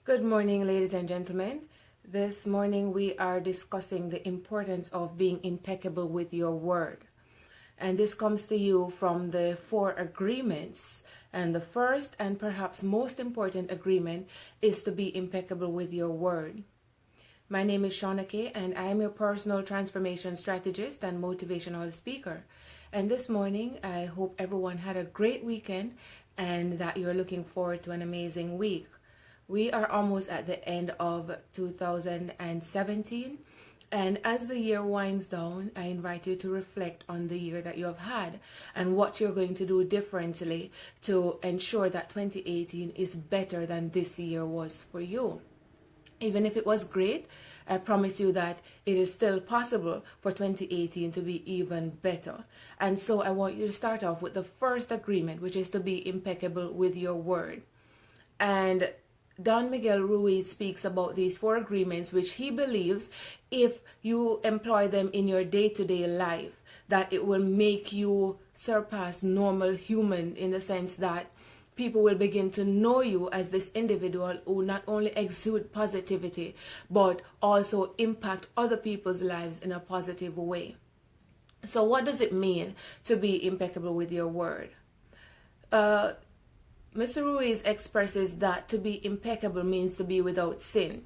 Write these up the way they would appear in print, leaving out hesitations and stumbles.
Good morning, ladies and gentlemen. This morning we are discussing the importance of being impeccable with your word. And this comes to you from the 4 agreements. And the first and perhaps most important agreement is to be impeccable with your word. My name is Shauna-Kaye, and I am your personal transformation strategist and motivational speaker. And this morning, I hope everyone had a great weekend and that you're looking forward to an amazing week. We are almost at the end of 2017, and as the year winds down, I invite you to reflect on the year that you have had and what you're going to do differently to ensure that 2018 is better than this year was for you. Even if it was great, I promise you that it is still possible for 2018 to be even better. And so I want you to start off with the first agreement, which is to be impeccable with your word. And Don Miguel Ruiz speaks about these 4 agreements, which he believes if you employ them in your day-to-day life, that it will make you surpass normal human, in the sense that people will begin to know you as this individual who not only exude positivity, but also impact other people's lives in a positive way. So what does it mean to be impeccable with your word? Mr. Ruiz expresses that to be impeccable means to be without sin.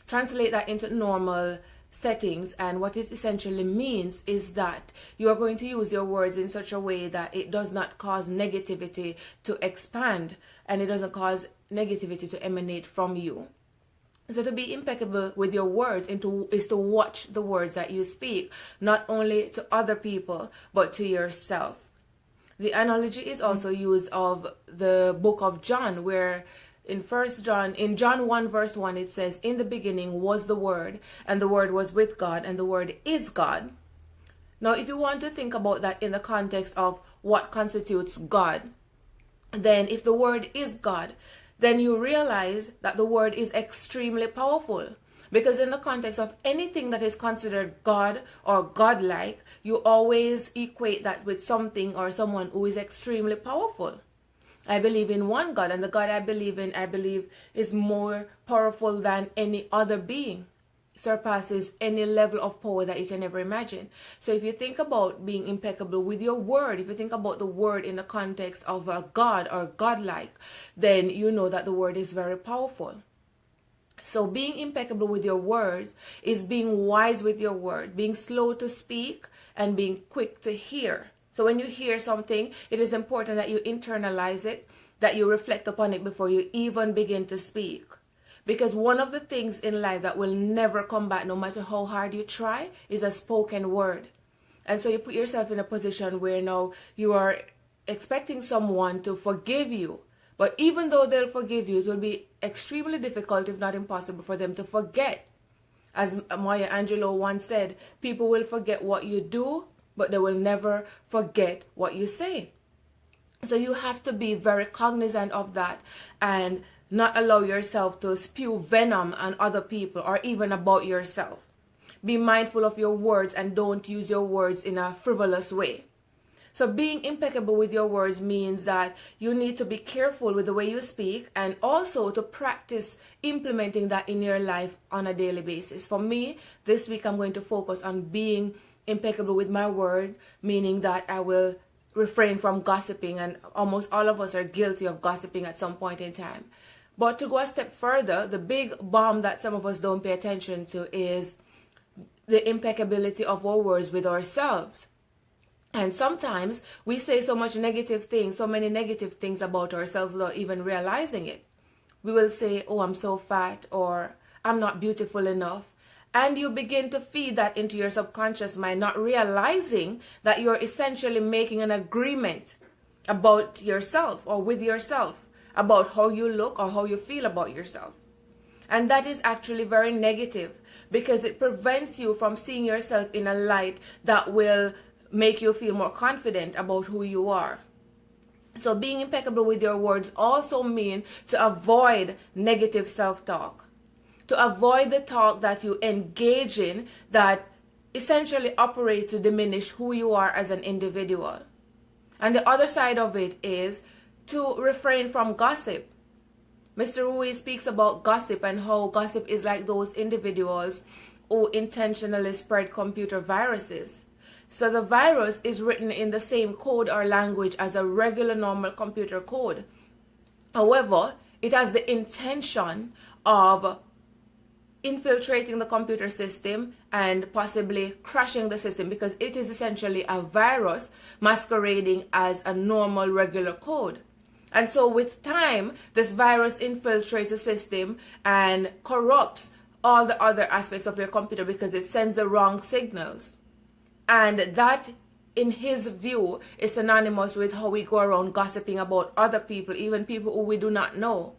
Translate that into normal settings, and what it essentially means is that you are going to use your words in such a way that it does not cause negativity to expand, and it doesn't cause negativity to emanate from you. So to be impeccable with your words is to watch the words that you speak, not only to other people, but to yourself. The analogy is also used of the book of John, where in John 1 verse 1, it says, "In the beginning was the Word, and the Word was with God, and the Word is God." Now, if you want to think about that in the context of what constitutes God, then if the Word is God, then you realize that the Word is extremely powerful. Because in the context of anything that is considered God or godlike, you always equate that with something or someone who is extremely powerful. I believe in one God, and the God I believe in, I believe, is more powerful than any other being. Surpasses any level of power that you can ever imagine. So if you think about being impeccable with your word, if you think about the word in the context of a God or godlike, then you know that the word is very powerful. So being impeccable with your words is being wise with your word, being slow to speak and being quick to hear. So when you hear something, it is important that you internalize it, that you reflect upon it before you even begin to speak. Because one of the things in life that will never come back, no matter how hard you try, is a spoken word. And so you put yourself in a position where now you are expecting someone to forgive you. But even though they'll forgive you, it will be extremely difficult, if not impossible, for them to forget. As Maya Angelou once said, people will forget what you do, but they will never forget what you say. So you have to be very cognizant of that and not allow yourself to spew venom on other people or even about yourself. Be mindful of your words and don't use your words in a frivolous way. So being impeccable with your words means that you need to be careful with the way you speak, and also to practice implementing that in your life on a daily basis. For me, this week I'm going to focus on being impeccable with my word, meaning that I will refrain from gossiping, and almost all of us are guilty of gossiping at some point in time. But to go a step further, the big bomb that some of us don't pay attention to is the impeccability of our words with ourselves. And sometimes we say so many negative things about ourselves without even realizing it. We will say, "Oh, I'm so fat," or "I'm not beautiful enough." And you begin to feed that into your subconscious mind, not realizing that you're essentially making an agreement about yourself or with yourself, about how you look or how you feel about yourself. And that is actually very negative, because it prevents you from seeing yourself in a light that will make you feel more confident about who you are. So being impeccable with your words also means to avoid negative self-talk, to avoid the talk that you engage in that essentially operates to diminish who you are as an individual. And the other side of it is to refrain from gossip. Mr. Ruiz speaks about gossip and how gossip is like those individuals who intentionally spread computer viruses. So the virus is written in the same code or language as a regular normal computer code. However, it has the intention of infiltrating the computer system and possibly crashing the system, because it is essentially a virus masquerading as a normal regular code. And so with time, this virus infiltrates the system and corrupts all the other aspects of your computer because it sends the wrong signals. And that, in his view, is synonymous with how we go around gossiping about other people, even people who we do not know.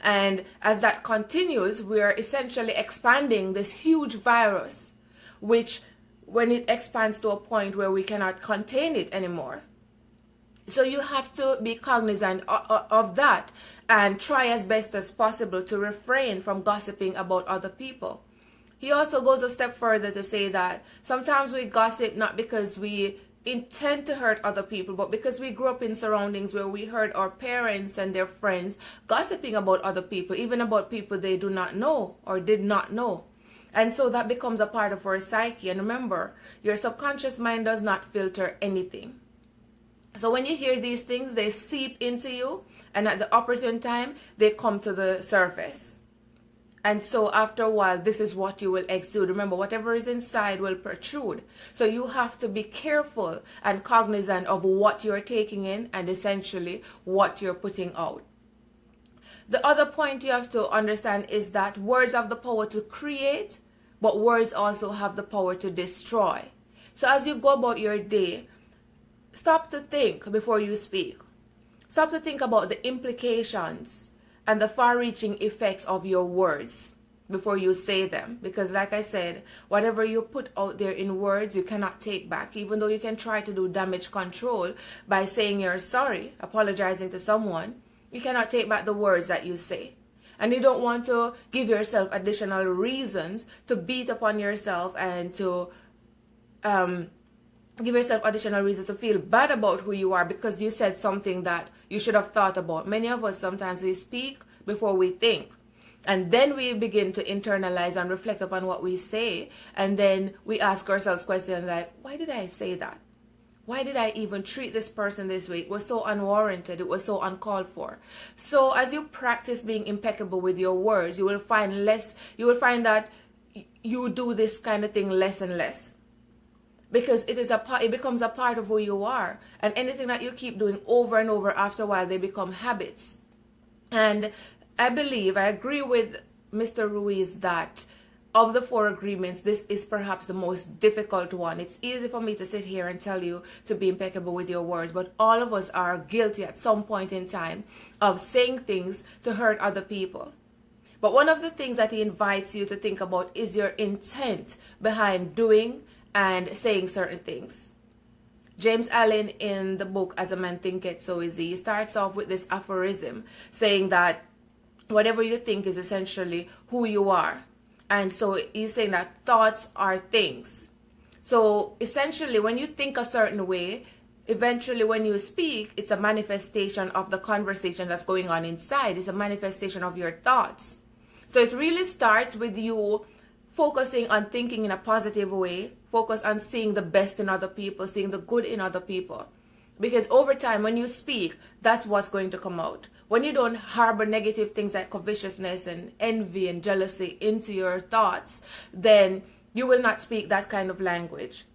And as that continues, we are essentially expanding this huge virus, which, when it expands to a point where we cannot contain it anymore. So you have to be cognizant of that and try as best as possible to refrain from gossiping about other people. He also goes a step further to say that sometimes we gossip not because we intend to hurt other people, but because we grew up in surroundings where we heard our parents and their friends gossiping about other people, even about people they do not know or did not know. And so that becomes a part of our psyche. And remember, your subconscious mind does not filter anything. So when you hear these things, they seep into you, and at the opportune time, they come to the surface. And so after a while, this is what you will exude. Remember, whatever is inside will protrude. So you have to be careful and cognizant of what you're taking in and essentially what you're putting out. The other point you have to understand is that words have the power to create, but words also have the power to destroy. So as you go about your day, stop to think before you speak. Stop to think about the implications and the far-reaching effects of your words before you say them. Because like I said, whatever you put out there in words, you cannot take back. Even though you can try to do damage control by saying you're sorry, apologizing to someone, you cannot take back the words that you say. And you don't want to give yourself additional reasons to beat upon yourself and to give yourself additional reasons to feel bad about who you are because you said something that you should have thought about. Many of us, sometimes we speak before we think. And then we begin to internalize and reflect upon what we say. And then we ask ourselves questions like, why did I say that? Why did I even treat this person this way? It was so unwarranted. It was so uncalled for. So as you practice being impeccable with your words, you will find that you do this kind of thing less and less. Because it becomes a part of who you are. And anything that you keep doing over and over, after a while, they become habits. And I agree with Mr. Ruiz that of the 4 agreements, this is perhaps the most difficult one. It's easy for me to sit here and tell you to be impeccable with your words, but all of us are guilty at some point in time of saying things to hurt other people. But one of the things that he invites you to think about is your intent behind doing and saying certain things. James Allen, in the book As a Man Thinketh, So Is He, starts off with this aphorism saying that whatever you think is essentially who you are. And so he's saying that thoughts are things. So essentially, when you think a certain way, eventually when you speak, it's a manifestation of the conversation that's going on inside. It's a manifestation of your thoughts. So it really starts with you focusing on thinking in a positive way, focus on seeing the best in other people, seeing the good in other people. Because over time, when you speak, that's what's going to come out. When you don't harbor negative things like covetousness and envy and jealousy into your thoughts, then you will not speak that kind of language.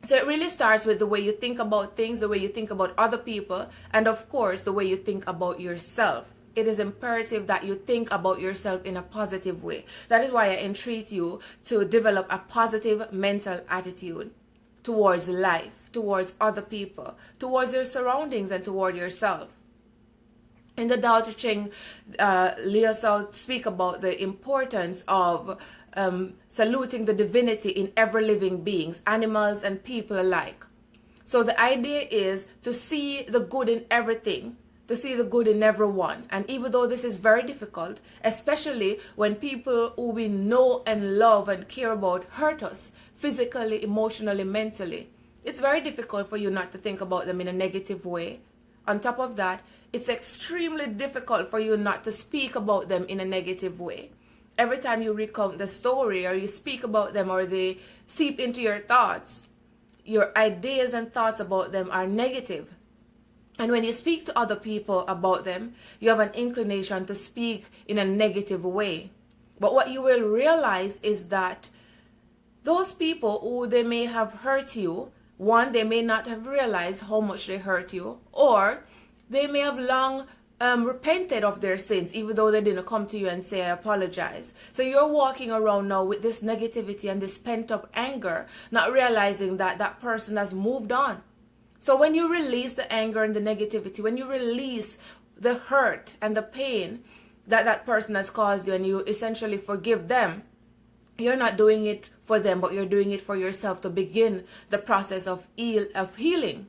So it really starts with the way you think about things, the way you think about other people, and of course, the way you think about yourself. It is imperative that you think about yourself in a positive way. That is why I entreat you to develop a positive mental attitude towards life, towards other people, towards your surroundings, and toward yourself. In the Tao Te Ching, Leo South speak about the importance of saluting the divinity in every living beings, animals and people alike. So the idea is to see the good in everything, to see the good in everyone. And even though this is very difficult, especially when people who we know and love and care about hurt us physically, emotionally, mentally, it's very difficult for you not to think about them in a negative way. On top of that, it's extremely difficult for you not to speak about them in a negative way. Every time you recount the story or you speak about them or they seep into your thoughts, your ideas and thoughts about them are negative. And when you speak to other people about them, you have an inclination to speak in a negative way. But what you will realize is that those people who they may have hurt you, one, they may not have realized how much they hurt you, or they may have long repented of their sins, even though they didn't come to you and say, I apologize. So you're walking around now with this negativity and this pent-up anger, not realizing that that person has moved on. So when you release the anger and the negativity, when you release the hurt and the pain that that person has caused you and you essentially forgive them, you're not doing it for them, but you're doing it for yourself to begin the process of healing.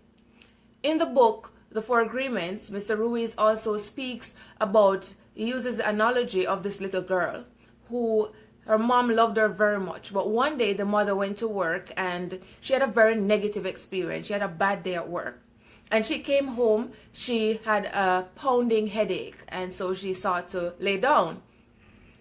In the book, The Four Agreements, Mr. Ruiz also speaks about, he uses the analogy of this little girl who her mom loved her very much, but one day the mother went to work and she had a very negative experience. She had a bad day at work. And she came home, she had a pounding headache, and so she sought to lay down.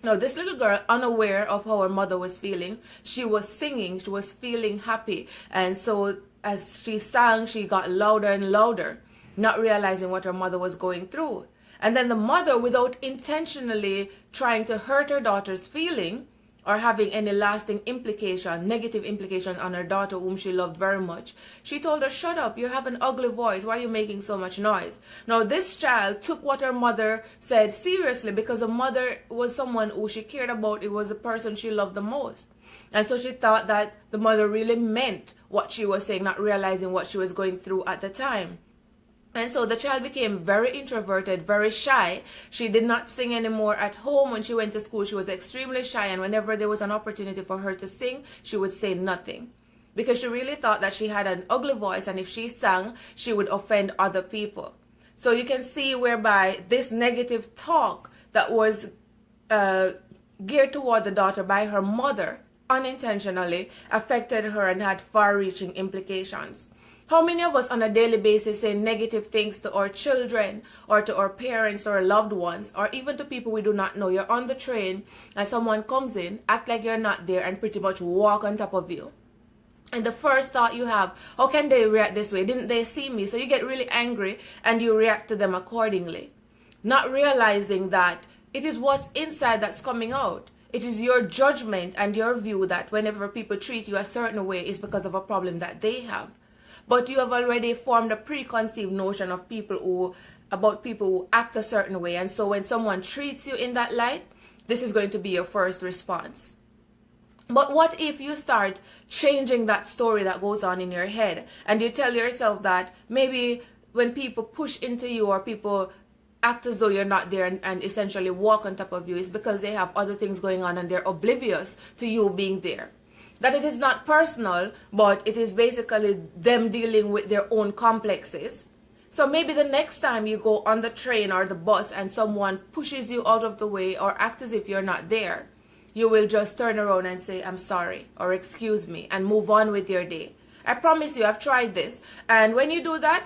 Now, this little girl, unaware of how her mother was feeling, she was singing, she was feeling happy. And so as she sang, she got louder and louder, not realizing what her mother was going through. And then the mother, without intentionally trying to hurt her daughter's feeling or having any lasting implication, negative implication on her daughter whom she loved very much, she told her, shut up, you have an ugly voice, why are you making so much noise? Now this child took what her mother said seriously, because the mother was someone who she cared about. It was the person she loved the most. And so she thought that the mother really meant what she was saying, not realizing what she was going through at the time. And so the child became very introverted, very shy. She did not sing anymore at home. When she went to school, she was extremely shy. And whenever there was an opportunity for her to sing, she would say nothing, because she really thought that she had an ugly voice, and if she sang, she would offend other people. So you can see whereby this negative talk that was geared toward the daughter by her mother unintentionally affected her and had far-reaching implications. How many of us on a daily basis say negative things to our children or to our parents or our loved ones, or even to people we do not know? You're on the train and someone comes in, act like you're not there, and pretty much walk on top of you. And the first thought you have, how can they react this way? Didn't they see me? So you get really angry and you react to them accordingly, not realizing that it is what's inside that's coming out. It is your judgment and your view that whenever people treat you a certain way is because of a problem that they have. But you have already formed a preconceived notion of about people who act a certain way. And so when someone treats you in that light, this is going to be your first response. But what if you start changing that story that goes on in your head, and you tell yourself that maybe when people push into you or people act as though you're not there and essentially walk on top of you, is because they have other things going on and they're oblivious to you being there? That it is not personal, but it is basically them dealing with their own complexes. So maybe the next time you go on the train or the bus and someone pushes you out of the way or act as if you're not there, you will just turn around and say, I'm sorry, or excuse me, and move on with your day. I promise you, I've tried this. And when you do that,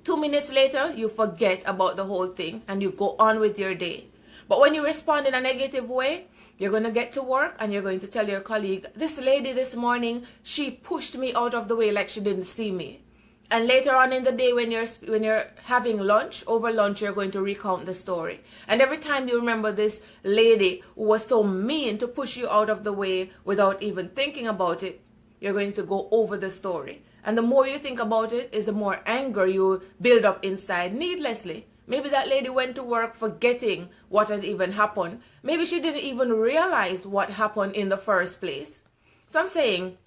2 minutes later, you forget about the whole thing and you go on with your day. But when you respond in a negative way, you're going to get to work and you're going to tell your colleague, this lady this morning, she pushed me out of the way like she didn't see me. And later on in the day when you're having lunch, over lunch, you're going to recount the story. And every time you remember this lady who was so mean to push you out of the way without even thinking about it, you're going to go over the story. And the more you think about it, is the more anger you build up inside needlessly. Maybe that lady went to work forgetting what had even happened. Maybe she didn't even realize what happened in the first place. So I'm saying,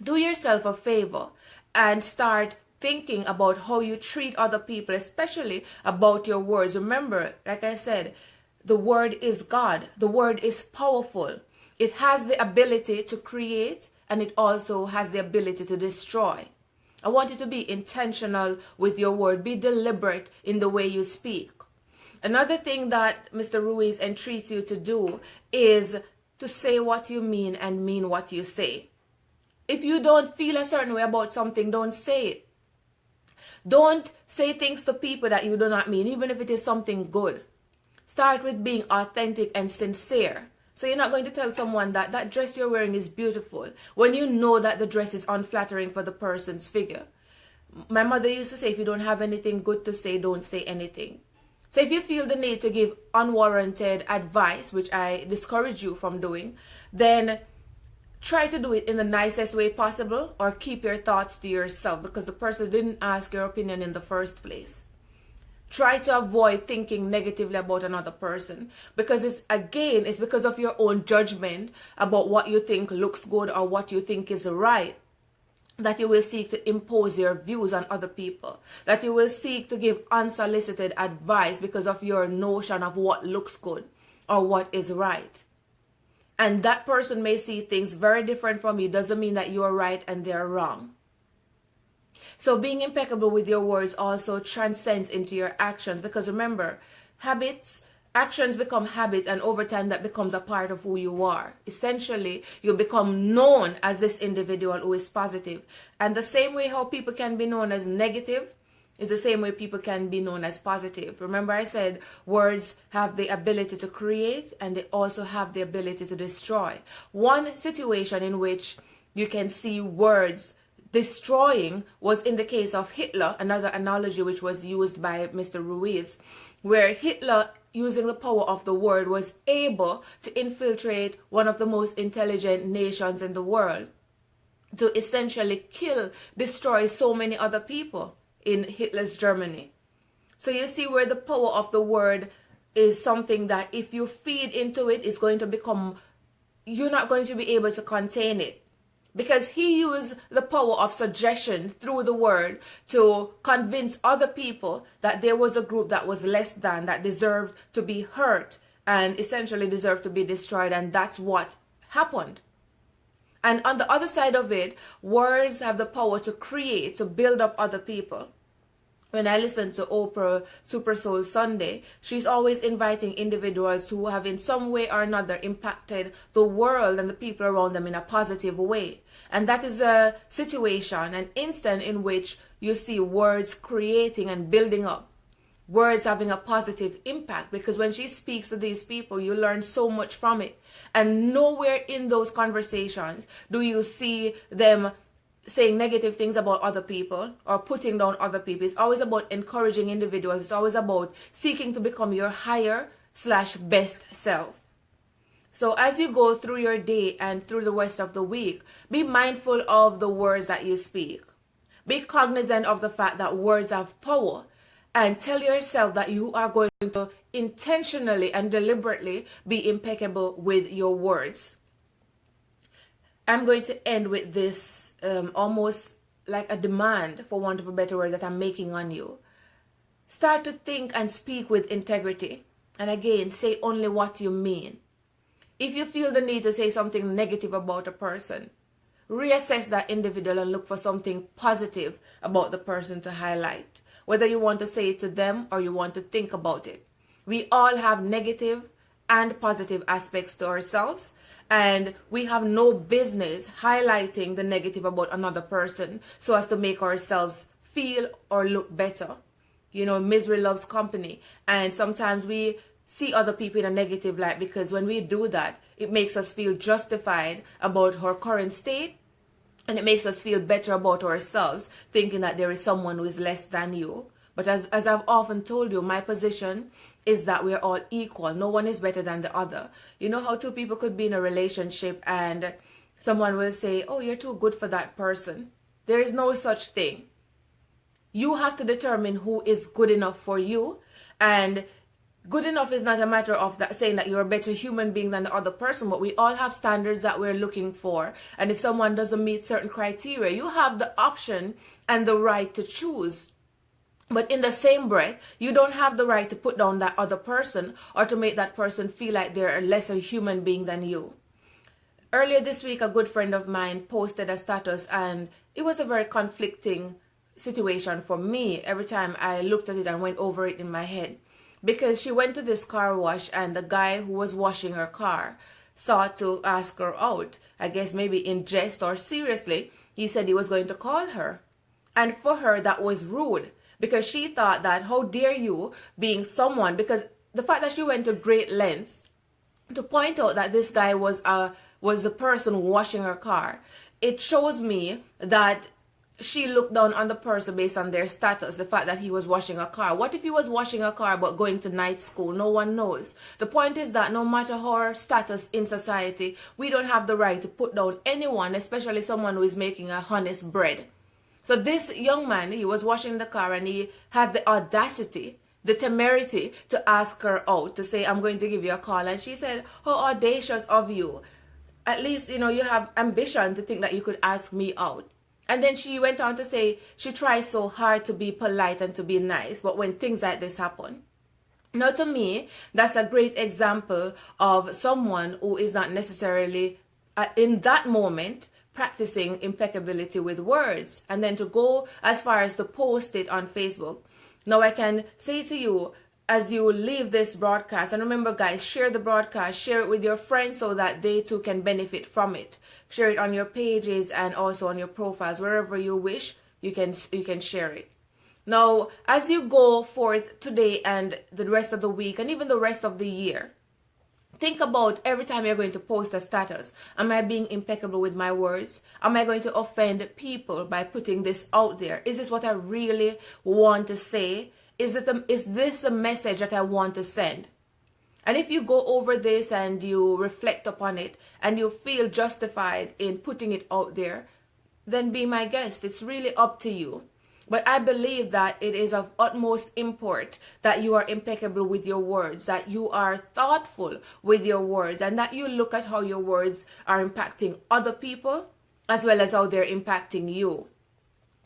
do yourself a favor and start thinking about how you treat other people, especially about your words. Remember, like I said, the word is God. The word is powerful. It has the ability to create, and it also has the ability to destroy. I want you to be intentional with your word. Be deliberate in the way you speak. Another thing that Mr. Ruiz entreats you to do is to say what you mean and mean what you say. If you don't feel a certain way about something, don't say it. Don't say things to people that you do not mean, even if it is something good. Start with being authentic and sincere. So you're not going to tell someone that that dress you're wearing is beautiful when you know that the dress is unflattering for the person's figure. My mother used to say, if you don't have anything good to say, don't say anything. So if you feel the need to give unwarranted advice, which I discourage you from doing, then try to do it in the nicest way possible, or keep your thoughts to yourself because the person didn't ask your opinion in the first place. Try to avoid thinking negatively about another person because it's because of your own judgment about what you think looks good or what you think is right, that you will seek to impose your views on other people, that you will seek to give unsolicited advice because of your notion of what looks good or what is right. And that person may see things very different from you. Doesn't mean that you're right and they're wrong. So being impeccable with your words also transcends into your actions, because remember, actions become habits, and over time that becomes a part of who you are. Essentially, you become known as this individual who is positive. And the same way how people can be known as negative is the same way people can be known as positive. Remember I said words have the ability to create and they also have the ability to destroy. One situation in which you can see words destroying was in the case of Hitler, another analogy which was used by Mr. Ruiz, where Hitler, using the power of the word, was able to infiltrate one of the most intelligent nations in the world, to essentially destroy so many other people in Hitler's Germany. So you see where the power of the word is something that if you feed into it, it's going to become, you're not going to be able to contain it. Because he used the power of suggestion through the word to convince other people that there was a group that was less than, that deserved to be hurt and essentially deserved to be destroyed. And that's what happened. And on the other side of it, words have the power to create, to build up other people. When I listen to Oprah Super Soul Sunday, she's always inviting individuals who have in some way or another impacted the world and the people around them in a positive way. And that is a situation, an instant in which you see words creating and building up. Words having a positive impact, because when she speaks to these people, you learn so much from it. And nowhere in those conversations do you see them saying negative things about other people or putting down other people. It's always about encouraging individuals. It's always about seeking to become your higher/best self. So as you go through your day and through the rest of the week, be mindful of the words that you speak. Be cognizant of the fact that words have power, and tell yourself that you are going to intentionally and deliberately be impeccable with your words. I'm going to end with this almost like a demand, for want of a better word, that I'm making on you. Start to think and speak with integrity. And again, say only what you mean. If you feel the need to say something negative about a person, reassess that individual and look for something positive about the person to highlight. Whether you want to say it to them or you want to think about it. We all have negative and positive aspects to ourselves, and we have no business highlighting the negative about another person so as to make ourselves feel or look better. You know, misery loves company, and sometimes we see other people in a negative light, because when we do that, it makes us feel justified about our current state, and it makes us feel better about ourselves, thinking that there is someone who is less than you. But as I've often told you, my position is that we're all equal. No one is better than the other. You know how two people could be in a relationship and someone will say, oh, you're too good for that person. There is no such thing. You have to determine who is good enough for you. And good enough is not a matter of that saying that you're a better human being than the other person, but we all have standards that we're looking for. And if someone doesn't meet certain criteria, you have the option and the right to choose. But in the same breath, you don't have the right to put down that other person or to make that person feel like they're a lesser human being than you. Earlier this week, a good friend of mine posted a status, and it was a very conflicting situation for me every time I looked at it and went over it in my head. Because she went to this car wash, and the guy who was washing her car sought to ask her out. I guess maybe in jest or seriously, he said he was going to call her. And for her, that was rude, because she thought that, how dare you, being someone, because the fact that she went to great lengths to point out that this guy was the person washing her car, it shows me that she looked down on the person based on their status, the fact that he was washing a car. What if he was washing a car but going to night school? No one knows. The point is that no matter our status in society, we don't have the right to put down anyone, especially someone who is making a honest bread. So this young man, he was washing the car, and he had the audacity, the temerity to ask her out, to say, I'm going to give you a call. And she said, how audacious of you. At least, you have ambition to think that you could ask me out. And then she went on to say she tries so hard to be polite and to be nice, but when things like this happen. Now, to me, that's a great example of someone who is not necessarily in that moment practicing impeccability with words, and then to go as far as to post it on Facebook. Now, I can say to you, as you leave this broadcast, and remember guys, share the broadcast, share it with your friends so that they too can benefit from it. Share it on your pages and also on your profiles, wherever you wish, you can share it. Now, as you go forth today and the rest of the week and even the rest of the year, think about every time you're going to post a status. Am I being impeccable with my words? Am I going to offend people by putting this out there? Is this what I really want to say? Is this a message that I want to send? And if you go over this and you reflect upon it and you feel justified in putting it out there, then be my guest. It's really up to you. But I believe that it is of utmost import that you are impeccable with your words, that you are thoughtful with your words, and that you look at how your words are impacting other people as well as how they're impacting you.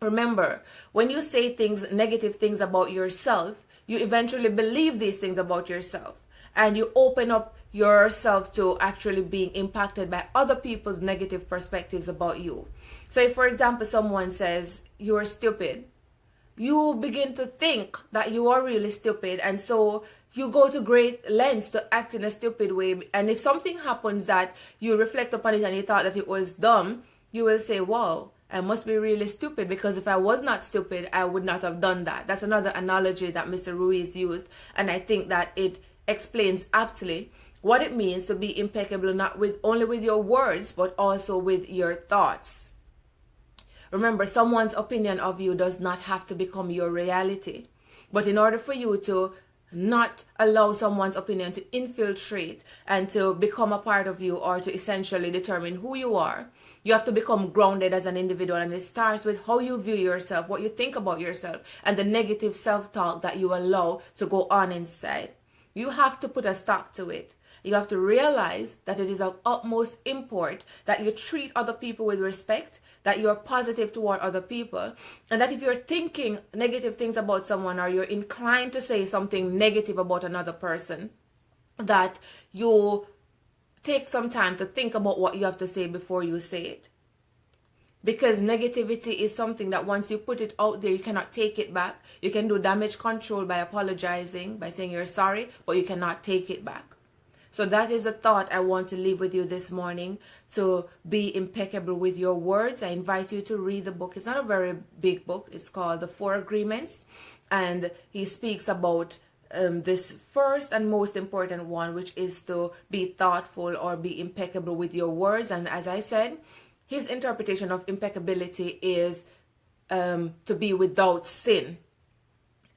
Remember, when you say negative things about yourself, you eventually believe these things about yourself, and you open up yourself to actually being impacted by other people's negative perspectives about you. So if, for example, someone says you're stupid, you begin to think that you are really stupid, and so you go to great lengths to act in a stupid way. And if something happens that you reflect upon it and you thought that it was dumb, you will say, wow, I must be really stupid, because if I was not stupid, I would not have done that. That's another analogy that Mr. Ruiz used, and I think that it explains aptly what it means to be impeccable, not only with your words, but also with your thoughts. Remember, someone's opinion of you does not have to become your reality. But in order for you to not allow someone's opinion to infiltrate and to become a part of you, or to essentially determine who you are, you have to become grounded as an individual. And it starts with how you view yourself, what you think about yourself, and the negative self-talk that you allow to go on inside. You have to put a stop to it. You have to realize that it is of utmost import that you treat other people with respect, that you're positive toward other people, and that if you're thinking negative things about someone, or you're inclined to say something negative about another person, that you take some time to think about what you have to say before you say it. Because negativity is something that once you put it out there, you cannot take it back. You can do damage control by apologizing, by saying you're sorry, but you cannot take it back. So that is a thought I want to leave with you this morning, to be impeccable with your words. I invite you to read the book. It's not a very big book. It's called The 4 Agreements. And he speaks about this first and most important one, which is to be thoughtful or be impeccable with your words. And as I said, his interpretation of impeccability is to be without sin.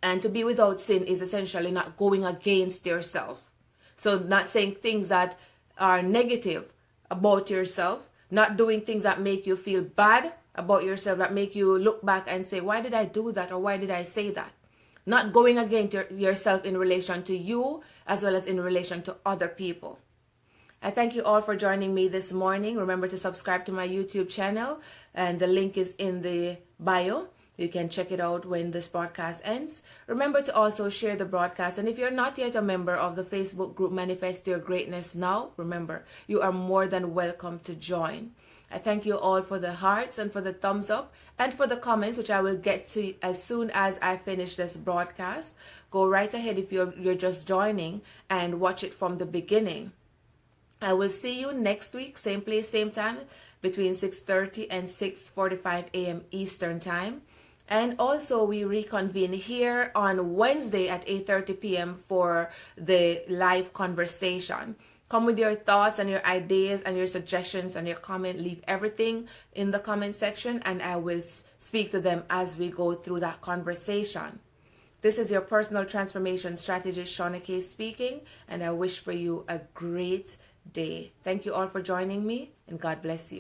And to be without sin is essentially not going against yourself. So not saying things that are negative about yourself, not doing things that make you feel bad about yourself, that make you look back and say, why did I do that, or why did I say that? Not going against yourself in relation to you as well as in relation to other people. I thank you all for joining me this morning. Remember to subscribe to my YouTube channel, and the link is in the bio. You can check it out when this broadcast ends. Remember to also share the broadcast. And if you're not yet a member of the Facebook group Manifest Your Greatness Now, remember, you are more than welcome to join. I thank you all for the hearts and for the thumbs up and for the comments, which I will get to as soon as I finish this broadcast. Go right ahead if you're just joining and watch it from the beginning. I will see you next week, same place, same time, between 6:30 and 6:45 a.m. Eastern Time. And also we reconvene here on Wednesday at 8:30 p.m. for the live conversation. Come with your thoughts and your ideas and your suggestions and your comment. Leave everything in the comment section and I will speak to them as we go through that conversation. This is your personal transformation strategist, Shauna-Kaye speaking, and I wish for you a great day. Thank you all for joining me, and God bless you.